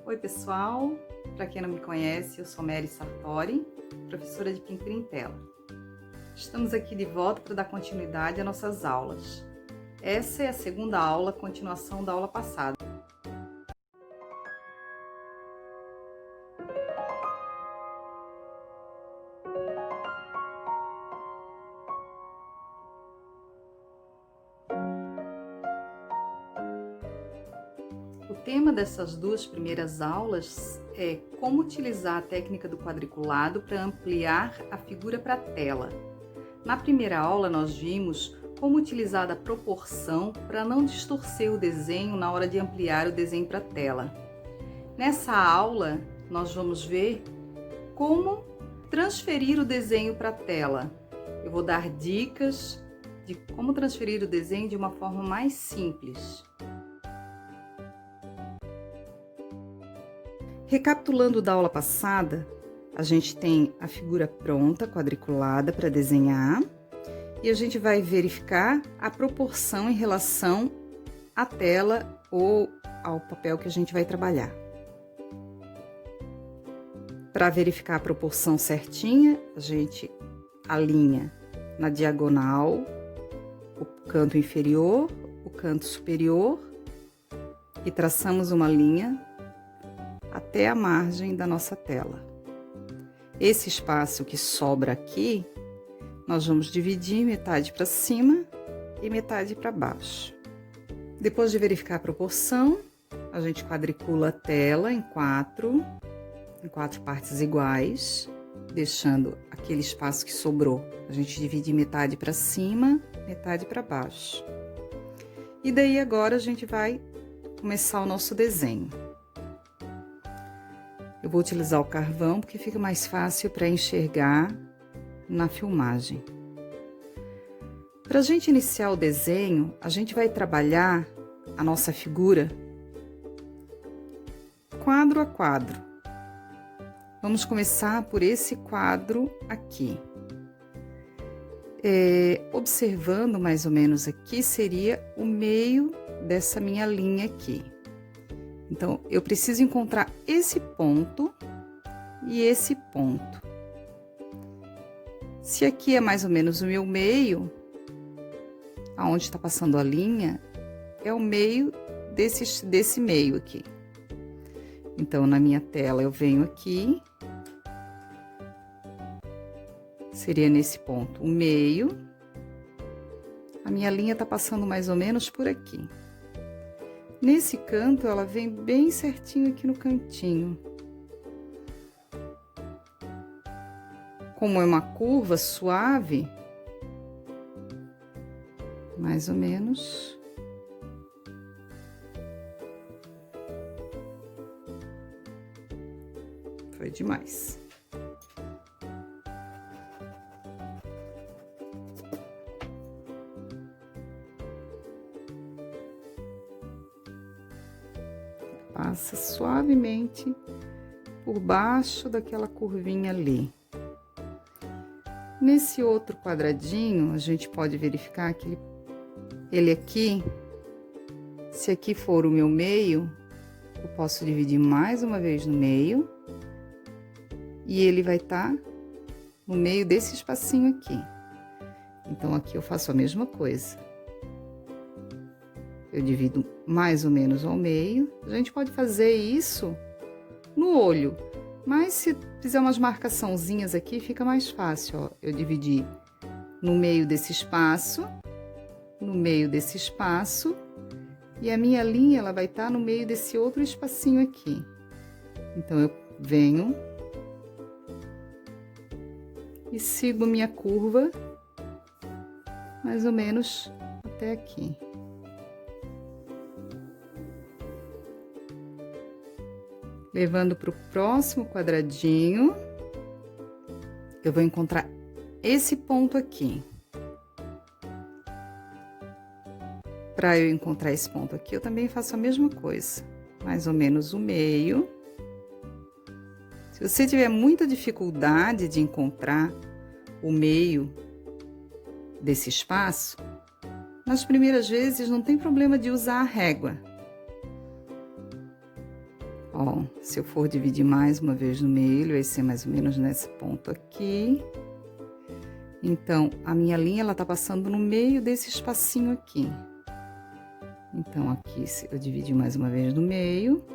Oi pessoal, para quem não me conhece, eu sou Mary Sartori, professora de pintura em tela. Estamos aqui de volta para dar continuidade às nossas aulas. Essa é a segunda aula, continuação da aula passada. O tema dessas duas primeiras aulas é como utilizar a técnica do quadriculado para ampliar a figura para a tela. Na primeira aula nós vimos como utilizar a proporção para não distorcer o desenho na hora de ampliar o desenho para a tela. Nessa aula nós vamos ver como transferir o desenho para a tela. Eu vou dar dicas de como transferir o desenho de uma forma mais simples. Recapitulando da aula passada, a gente tem a figura pronta, quadriculada para desenhar, e a gente vai verificar a proporção em relação à tela ou ao papel que a gente vai trabalhar. Para verificar a proporção certinha, a gente alinha na diagonal o canto inferior, o canto superior e traçamos uma linha até a margem da nossa tela. Esse espaço que sobra aqui, nós vamos dividir metade para cima e metade para baixo. Depois de verificar a proporção, a gente quadricula a tela em quatro partes iguais, deixando aquele espaço que sobrou. A gente divide metade para cima, metade para baixo. E daí agora a gente vai começar o nosso desenho. Eu vou utilizar o carvão porque fica mais fácil para enxergar na filmagem. Para a gente iniciar o desenho, a gente vai trabalhar a nossa figura quadro a quadro. Vamos começar por esse quadro aqui. Observando mais ou menos aqui, seria o meio dessa minha linha aqui. Então, eu preciso encontrar esse ponto e esse ponto. Se aqui é mais ou menos o meu meio, aonde está passando a linha, é o meio desse meio aqui. Então, na minha tela, eu venho aqui, seria nesse ponto o meio, a minha linha está passando mais ou menos por aqui. Nesse canto, ela vem bem certinho aqui no cantinho. Como é uma curva suave, mais ou menos. Foi demais. Passa suavemente por baixo daquela curvinha ali. Nesse outro quadradinho, a gente pode verificar que ele aqui, se aqui for o meu meio, eu posso dividir mais uma vez no meio. E ele vai estar no meio desse espacinho aqui. Então, aqui eu faço a mesma coisa. Eu divido mais ou menos ao meio. A gente pode fazer isso no olho, mas se fizer umas marcaçãozinhas aqui, fica mais fácil, ó. Eu dividi no meio desse espaço, no meio desse espaço, e a minha linha, ela vai estar no meio desse outro espacinho aqui. Então, eu venho e sigo minha curva, mais ou menos até aqui. Levando para o próximo quadradinho, eu vou encontrar esse ponto aqui. Para eu encontrar esse ponto aqui, eu também faço a mesma coisa, mais ou menos o meio. Se você tiver muita dificuldade de encontrar o meio desse espaço, nas primeiras vezes não tem problema de usar a régua. Ó, se eu for dividir mais uma vez no meio, ele vai ser mais ou menos nesse ponto aqui. Então, a minha linha, ela tá passando no meio desse espacinho aqui. Então, aqui eu dividi mais uma vez no meio.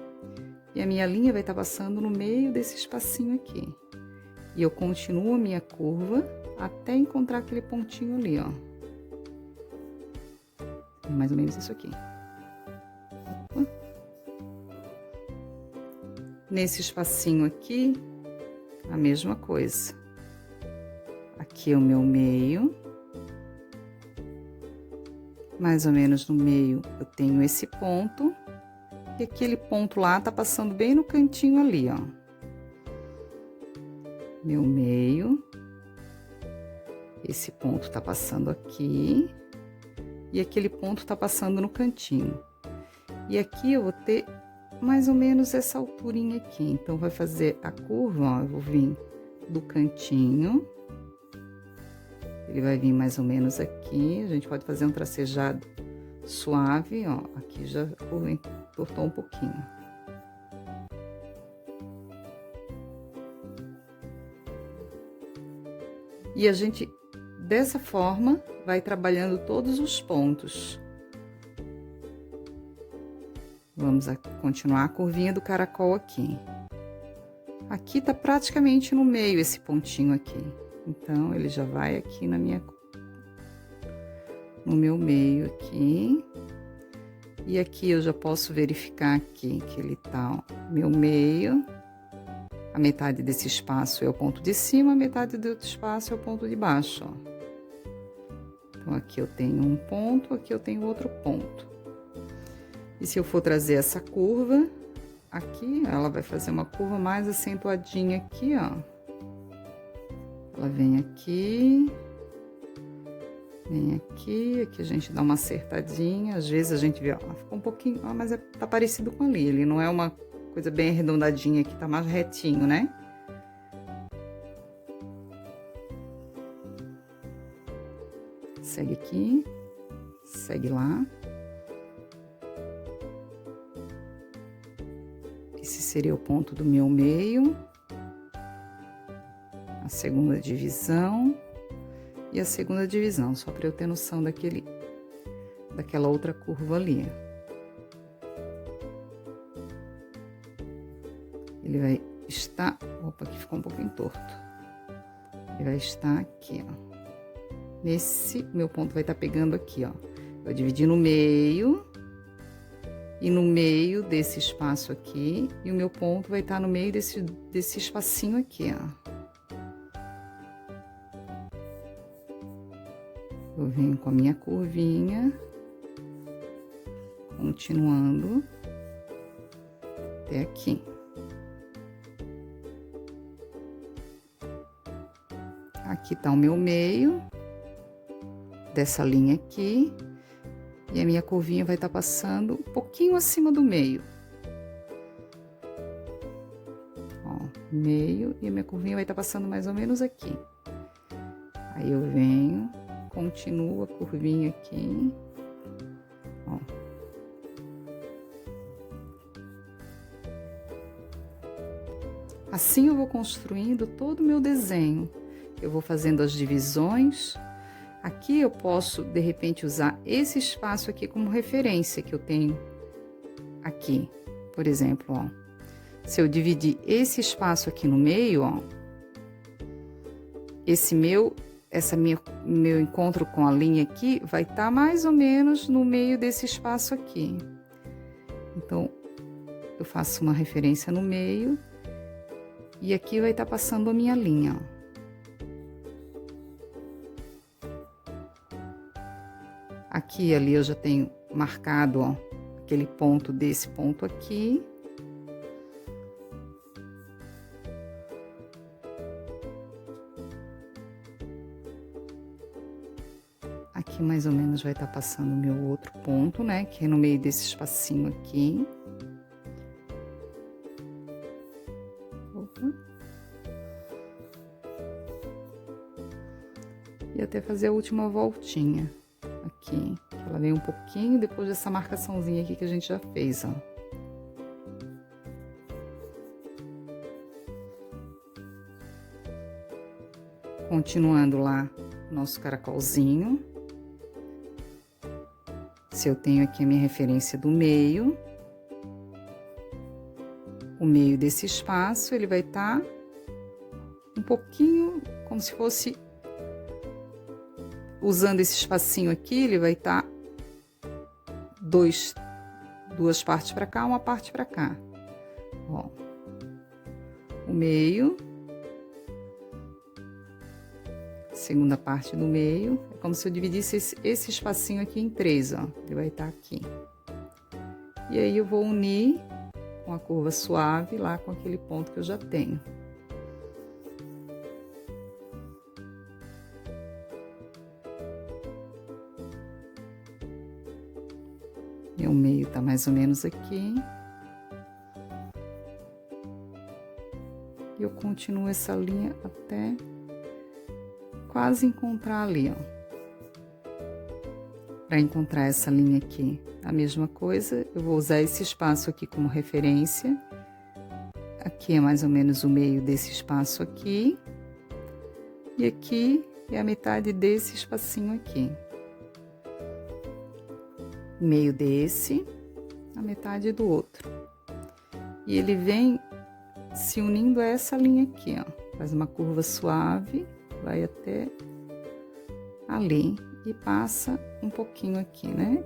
E a minha linha vai estar passando no meio desse espacinho aqui. E eu continuo a minha curva até encontrar aquele pontinho ali, ó. Mais ou menos isso aqui. Nesse espacinho aqui, a mesma coisa. Aqui é o meu meio. Mais ou menos no meio eu tenho esse ponto. E aquele ponto lá tá passando bem no cantinho ali, ó. Meu meio. Esse ponto tá passando aqui. E aquele ponto tá passando no cantinho. E aqui eu vou ter mais ou menos essa alturinha aqui. Então, vai fazer a curva, ó, eu vou vir do cantinho. Ele vai vir mais ou menos aqui. A gente pode fazer um tracejado suave, ó. Aqui já a curva entortou um pouquinho. E a gente, dessa forma, vai trabalhando todos os pontos. Vamos continuar a curvinha do caracol aqui. Aqui tá praticamente no meio esse pontinho aqui. Então, ele já vai aqui no meu meio aqui. E aqui eu já posso verificar aqui que ele tá, ó, meu meio. A metade desse espaço é o ponto de cima, a metade do outro espaço é o ponto de baixo, ó. Então, aqui eu tenho um ponto, aqui eu tenho outro ponto. E se eu for trazer essa curva, aqui, ela vai fazer uma curva mais acentuadinha aqui, ó. Ela vem aqui, aqui a gente dá uma acertadinha. Às vezes a gente vê, ó, ficou um pouquinho, ó, mas tá parecido com ali. Ele não é uma coisa bem arredondadinha aqui, tá mais retinho, né? Segue aqui, segue lá. Esse seria o ponto do meu meio. A segunda divisão. E a segunda divisão, só para eu ter noção daquela outra curva ali. Ele vai estar... Opa, aqui ficou um pouquinho torto. Ele vai estar aqui, ó. Nesse, meu ponto vai estar pegando aqui, ó. Eu dividi no meio. E no meio desse espaço aqui. E o meu ponto vai estar no meio desse espacinho aqui, ó. Eu venho com a minha curvinha, continuando até aqui. Aqui tá o meu meio dessa linha aqui, e a minha curvinha vai estar passando um pouquinho acima do meio. Ó, meio, e a minha curvinha vai estar passando mais ou menos aqui. Aí eu venho, continuo a curvinha aqui, ó. Assim eu vou construindo todo o meu desenho. Eu vou fazendo as divisões. Aqui eu posso, de repente, usar esse espaço aqui como referência que eu tenho aqui. Por exemplo, ó. Se eu dividir esse espaço aqui no meio, ó. Meu encontro com a linha aqui vai estar mais ou menos no meio desse espaço aqui. Então, eu faço uma referência no meio e aqui vai estar passando a minha linha, ó. Aqui e ali eu já tenho marcado, ó, aquele ponto desse ponto aqui. Aqui mais ou menos vai estar passando o meu outro ponto, né? Que é no meio desse espacinho aqui. Opa. E até fazer a última voltinha aqui. Ela vem um pouquinho depois dessa marcaçãozinha aqui que a gente já fez, ó. Continuando lá, nosso caracolzinho. Se eu tenho aqui a minha referência do meio, o meio desse espaço, ele vai estar um pouquinho como se fosse, usando esse espacinho aqui, ele vai estar duas partes para cá, uma parte para cá. Ó, o meio, segunda parte do meio, é como se eu dividisse esse espacinho aqui em três, ó, ele vai estar aqui. E aí eu vou unir com a curva suave lá com aquele ponto que eu já tenho. Meu meio tá mais ou menos aqui. E eu continuo essa linha até quase encontrar ali, ó. Para encontrar essa linha aqui, a mesma coisa, eu vou usar esse espaço aqui como referência. Aqui é mais ou menos o meio desse espaço aqui. E aqui é a metade desse espacinho aqui. Meio desse, a metade do outro. E ele vem se unindo a essa linha aqui, ó. Faz uma curva suave, vai até ali e passa um pouquinho aqui, né?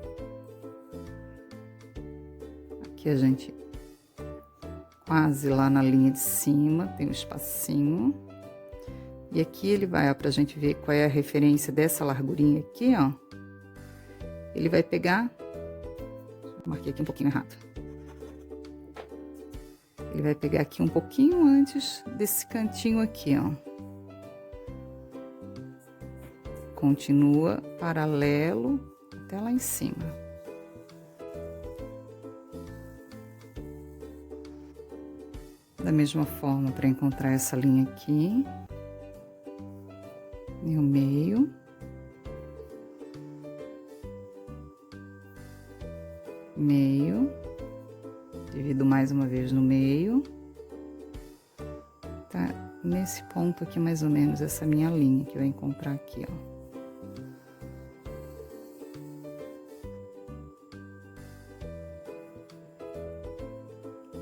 Aqui a gente quase lá na linha de cima, tem um espacinho. E aqui ele vai, ó, pra gente ver qual é a referência dessa largurinha aqui, ó. Ele vai pegar, marquei aqui um pouquinho errado. Ele vai pegar aqui um pouquinho antes desse cantinho aqui, ó. Continua paralelo até lá em cima. Da mesma forma, para encontrar essa linha aqui, e o meio. Meio. Divido mais uma vez no meio. Tá nesse ponto aqui, mais ou menos, essa minha linha que eu vou encontrar aqui, ó.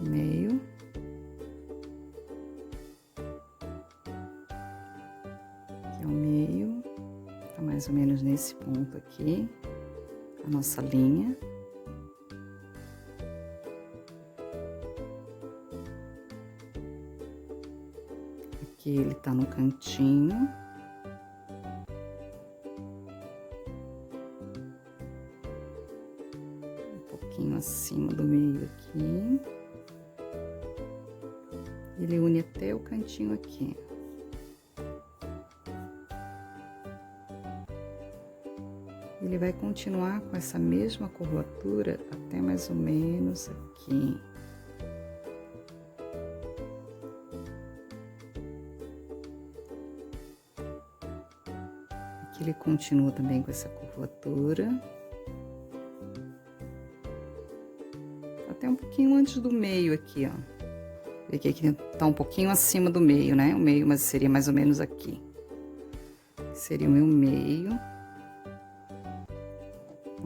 Meio. Aqui é o meio. Tá mais ou menos nesse ponto aqui, a nossa linha. Aqui ele tá no cantinho. Um pouquinho acima do meio aqui. Ele une até o cantinho aqui. Ele vai continuar com essa mesma curvatura até mais ou menos aqui. Aqui ele continua também com essa curvatura. Até um pouquinho antes do meio aqui, ó. Vê que aqui tá um pouquinho acima do meio, né? O meio, mas seria mais ou menos aqui. Seria o meu meio.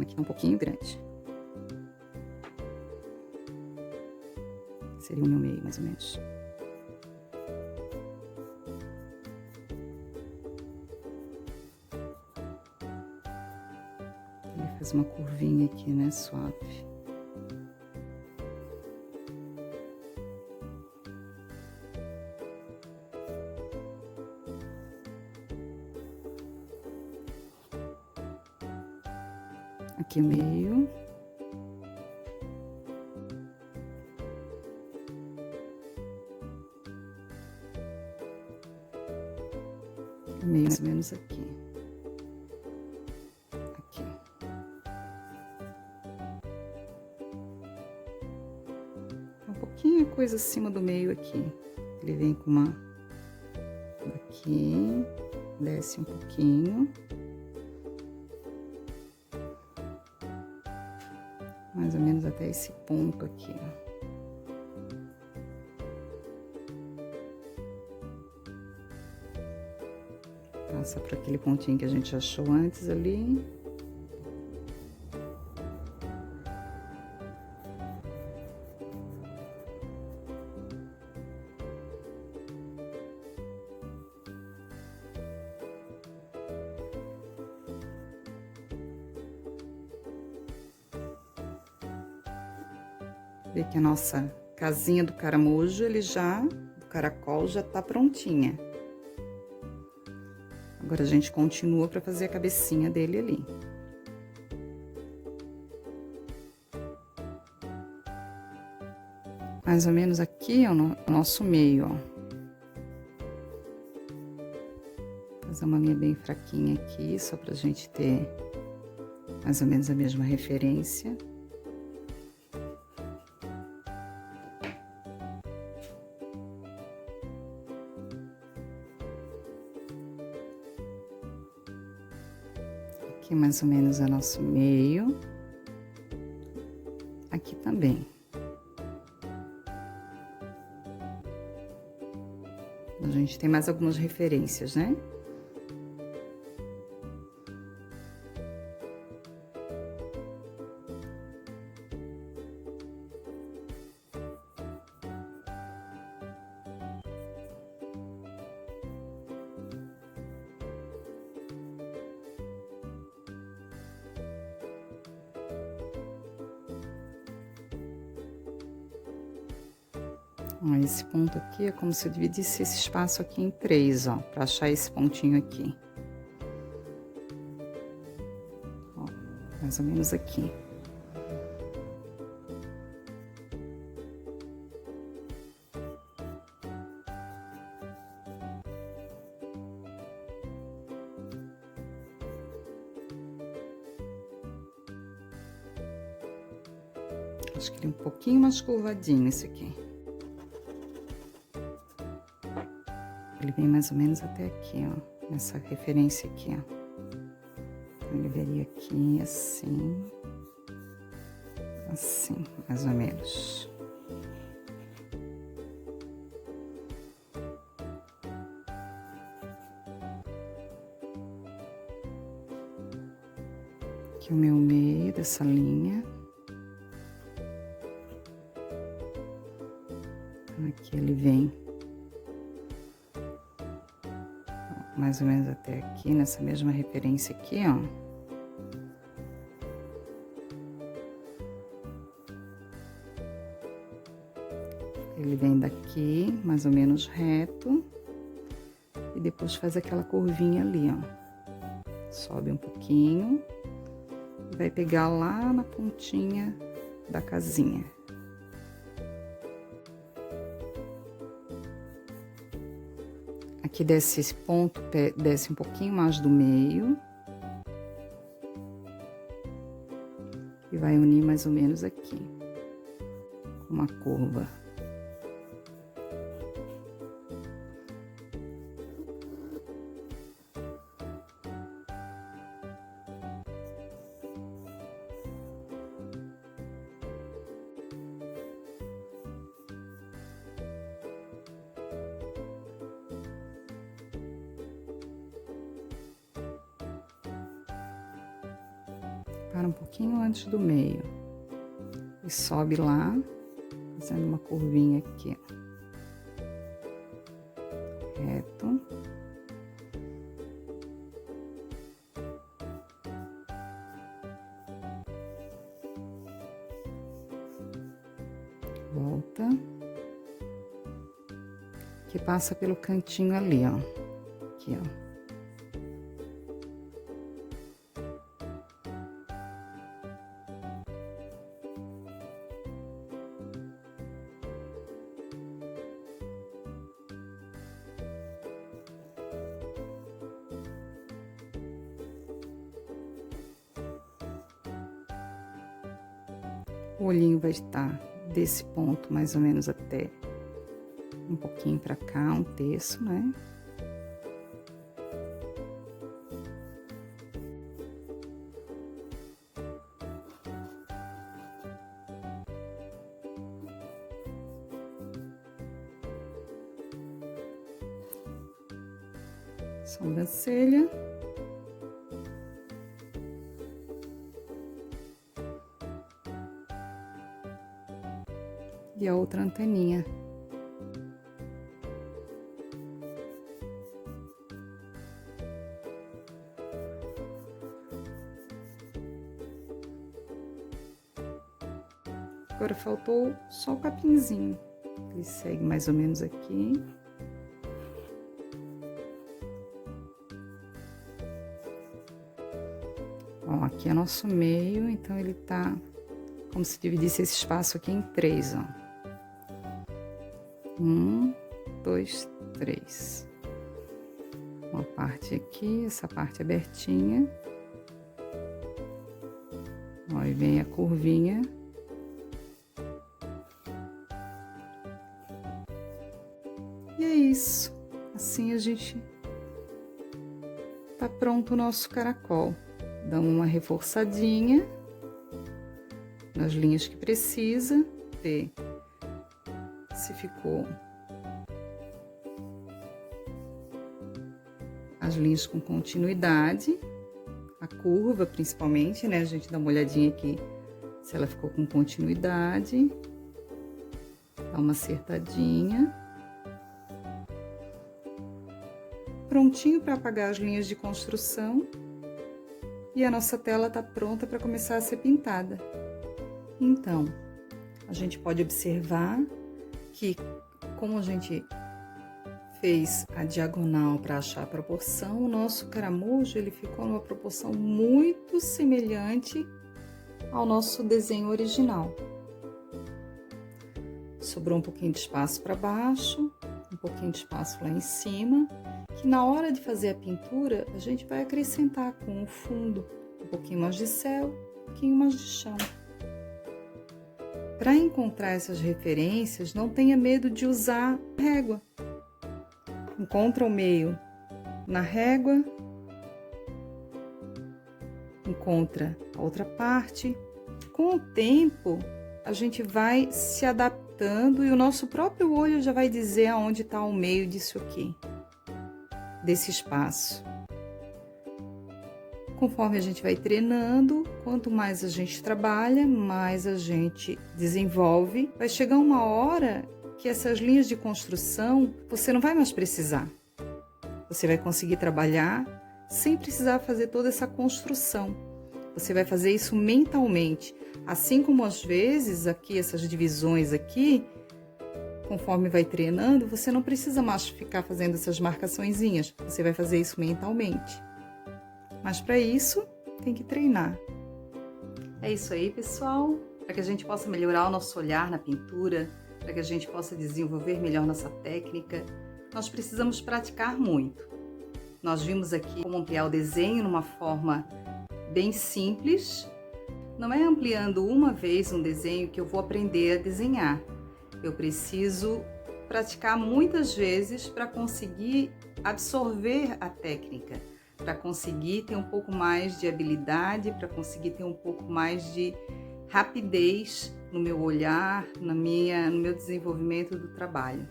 Aqui tá um pouquinho grande. Seria o meu meio, mais ou menos. Ele faz uma curvinha aqui, né? Suave. Aqui meio. Meio mais ou menos aqui. Aqui. Um pouquinho coisa acima do meio aqui. Ele vem com uma aqui, desce um pouquinho. Mais ou menos até esse ponto aqui, ó. Passa para aquele pontinho que a gente achou antes ali. Vê que a nossa casinha do caramujo, do caracol, já tá prontinha. Agora a gente continua para fazer a cabecinha dele ali. Mais ou menos aqui é o nosso meio, ó. Fazer uma linha bem fraquinha aqui, só pra gente ter mais ou menos a mesma referência. Aqui mais ou menos é nosso meio. Aqui também. A gente tem mais algumas referências, né? Ó, esse ponto aqui é como se eu dividisse esse espaço aqui em 3, ó, pra achar esse pontinho aqui. Ó, mais ou menos aqui. Acho que ele é um pouquinho mais curvadinho esse aqui. Ele vem mais ou menos até aqui, ó, nessa referência aqui, ó. Então, ele viria aqui assim, assim, mais ou menos. Aqui o meu meio dessa linha. Aqui ele vem mais ou menos até aqui, nessa mesma referência aqui, ó. Ele vem daqui, mais ou menos reto, e depois faz aquela curvinha ali, ó. Sobe um pouquinho, e vai pegar lá na pontinha da casinha. Aqui desce esse ponto, desce um pouquinho mais do meio. E vai unir mais ou menos aqui, com uma curva. Para um pouquinho antes do meio e sobe lá, fazendo uma curvinha aqui, ó. Reto. Volta. Que passa pelo cantinho ali, ó. Aqui, ó. O olhinho vai estar desse ponto mais ou menos até um pouquinho pra cá, um terço, né? sobrancelha. E a outra anteninha. Agora faltou só o capinzinho. Ele segue mais ou menos aqui. Ó, aqui é nosso meio, então ele tá como se dividisse esse espaço aqui em 3, ó. 1, 2, 3. Uma parte aqui, essa parte abertinha. Ó, e vem a curvinha. E é isso. Assim a gente tá pronto o nosso caracol. Dá uma reforçadinha nas linhas que precisa, ver se ficou as linhas com continuidade, a curva principalmente, né? A gente dá uma olhadinha aqui se ela ficou com continuidade, dá uma acertadinha. Prontinho para apagar as linhas de construção e a nossa tela tá pronta para começar a ser pintada. Então, a gente pode observar que, como a gente fez a diagonal para achar a proporção, o nosso caramujo ele ficou numa proporção muito semelhante ao nosso desenho original. Sobrou um pouquinho de espaço para baixo, um pouquinho de espaço lá em cima, que na hora de fazer a pintura, a gente vai acrescentar com o fundo um pouquinho mais de céu, um pouquinho mais de chão. Para encontrar essas referências, não tenha medo de usar régua. Encontra o meio na régua, encontra a outra parte. Com o tempo, a gente vai se adaptando e o nosso próprio olho já vai dizer aonde está o meio disso aqui, desse espaço. Conforme a gente vai treinando, quanto mais a gente trabalha, mais a gente desenvolve. Vai chegar uma hora que essas linhas de construção você não vai mais precisar. Você vai conseguir trabalhar sem precisar fazer toda essa construção. Você vai fazer isso mentalmente. Assim como às vezes aqui, essas divisões aqui, conforme vai treinando, você não precisa mais ficar fazendo essas marcaçõezinhas. Você vai fazer isso mentalmente. Mas para isso, tem que treinar. É isso aí, pessoal. Para que a gente possa melhorar o nosso olhar na pintura, para que a gente possa desenvolver melhor nossa técnica, nós precisamos praticar muito. Nós vimos aqui como ampliar o desenho numa forma bem simples. Não é ampliando uma vez um desenho que eu vou aprender a desenhar. Eu preciso praticar muitas vezes para conseguir absorver a técnica, para conseguir ter um pouco mais de habilidade, para conseguir ter um pouco mais de rapidez no meu olhar, no meu desenvolvimento do trabalho.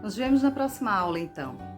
Nos vemos na próxima aula, então.